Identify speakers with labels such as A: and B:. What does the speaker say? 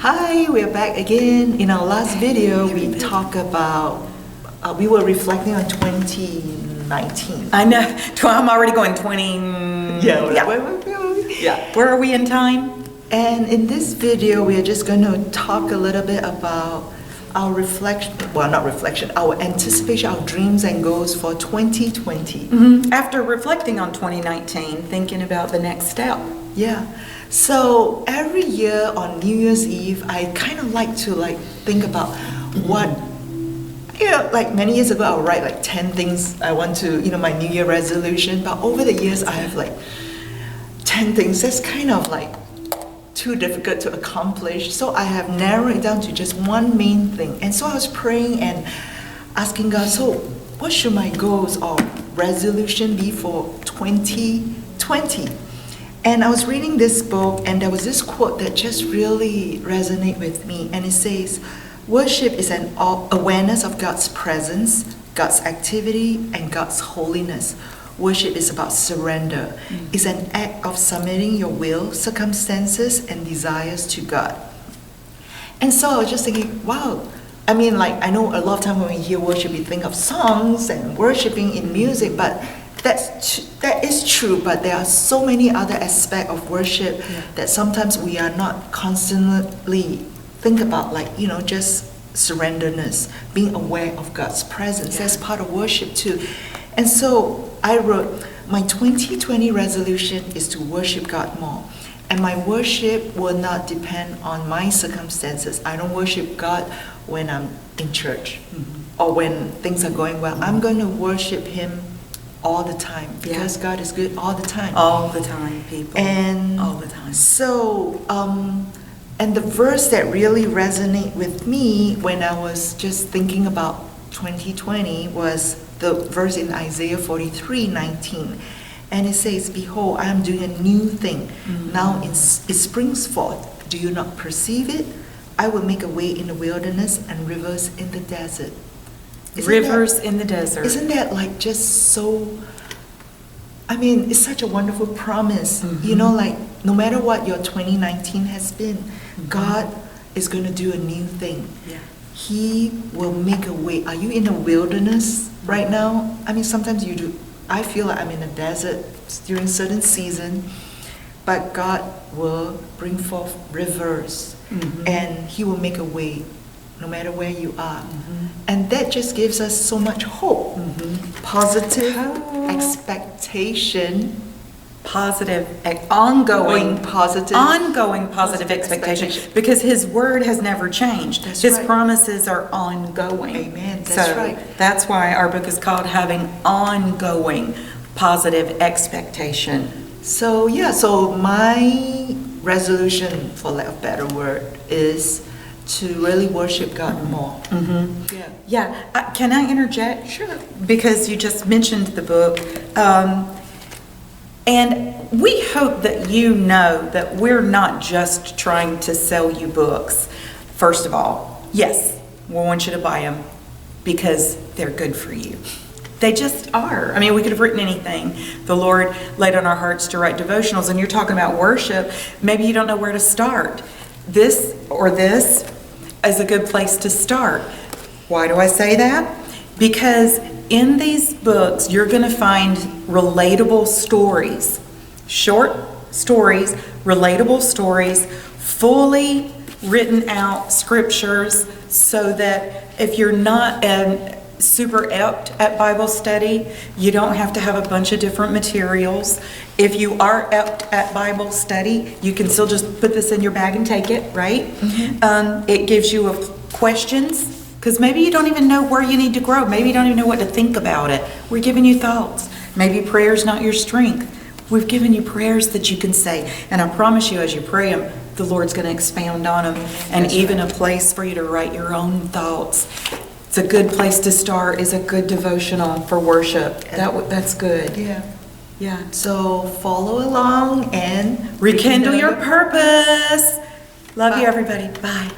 A: Hi, we are back again. In our last video, we talked about, we were reflecting on 2019.
B: I know, I'm already going 20. Where are we in time?
A: And in this video, we are just going to talk a little bit about our reflection, well, not reflection, our anticipation, our dreams and goals for 2020.
B: After reflecting on 2019, thinking about the next step.
A: Yeah. So every year on New Year's Eve, I kind of like to think about what, like many years ago, I would write 10 things I want to, my New Year resolution. But over the years, I have 10 things. That's kind of too difficult to accomplish. So I have narrowed it down to just one main thing. And so I was praying and asking God, so what should my goals or resolution be for 2020? And I was reading this book, and there was this quote that just really resonated with me. And it says, worship is an awareness of God's presence, God's activity, and God's holiness. Worship is about surrender. It's an act of submitting your will, circumstances, and desires to God. And so I was just thinking, wow. I mean, I know a lot of times when we hear worship, we think of songs and worshiping in music, but that is true, but there are so many other aspects of worship that sometimes we are not constantly think about, just surrenderness, being aware of God's presence. That's part of worship too. And so I wrote, my 2020 resolution is to worship God more. And my worship will not depend on my circumstances. I don't worship God when I'm in church or when things are going well. I'm going to worship Him all the time, because God is good all the time.
B: All the time, people.
A: And
B: all the time.
A: So, and the verse that really resonated with me when I was just thinking about 2020 was the verse in Isaiah 43:19. And it says, behold, I am doing a new thing. Now it springs forth. Do you not perceive it? I will make a way in the wilderness and rivers in the desert.
B: In the desert.
A: Isn't that just so, it's such a wonderful promise. No matter what your 2019 has been, God is going to do a new thing.
B: Yeah.
A: He will make a way. Are you in a wilderness right now? Sometimes you do. I feel like I'm in a desert during certain season, but God will bring forth rivers and He will make a way no matter where you are. And that just gives us so much hope. Positive expectation.
B: Ongoing positive expectation. Because His word has never changed. His promises are ongoing.
A: Amen. That's right.
B: That's why our book is called Having Ongoing Positive Expectation.
A: So my resolution, for lack of a better word, is to really worship God more.
B: Can I interject?
A: Sure.
B: Because you just mentioned the book. And we hope that you know that we're not just trying to sell you books. First of all, yes, we want you to buy them because they're good for you. They just are. We could have written anything. The Lord laid on our hearts to write devotionals, and you're talking about worship. Maybe you don't know where to start. This is a good place to start. Why do I say that? Because in these books, you're going to find relatable stories, short stories, relatable stories, fully written out scriptures, so that if you're not super apt at Bible study, you don't have to have a bunch of different materials. If you are apt at Bible study, you can still just put this in your bag and take it, right? It gives you questions, because maybe you don't even know where you need to grow. Maybe you don't even know what to think about it. We're giving you thoughts. Maybe prayer's not your strength. We've given you prayers that you can say. And I promise you, as you pray them, the Lord's going to expound on them. And even a place for you to write your own thoughts. It's a good place to start, is a good devotional for worship. That's good.
A: Yeah. So follow along and
B: rekindle your purpose. Love you, everybody. Bye.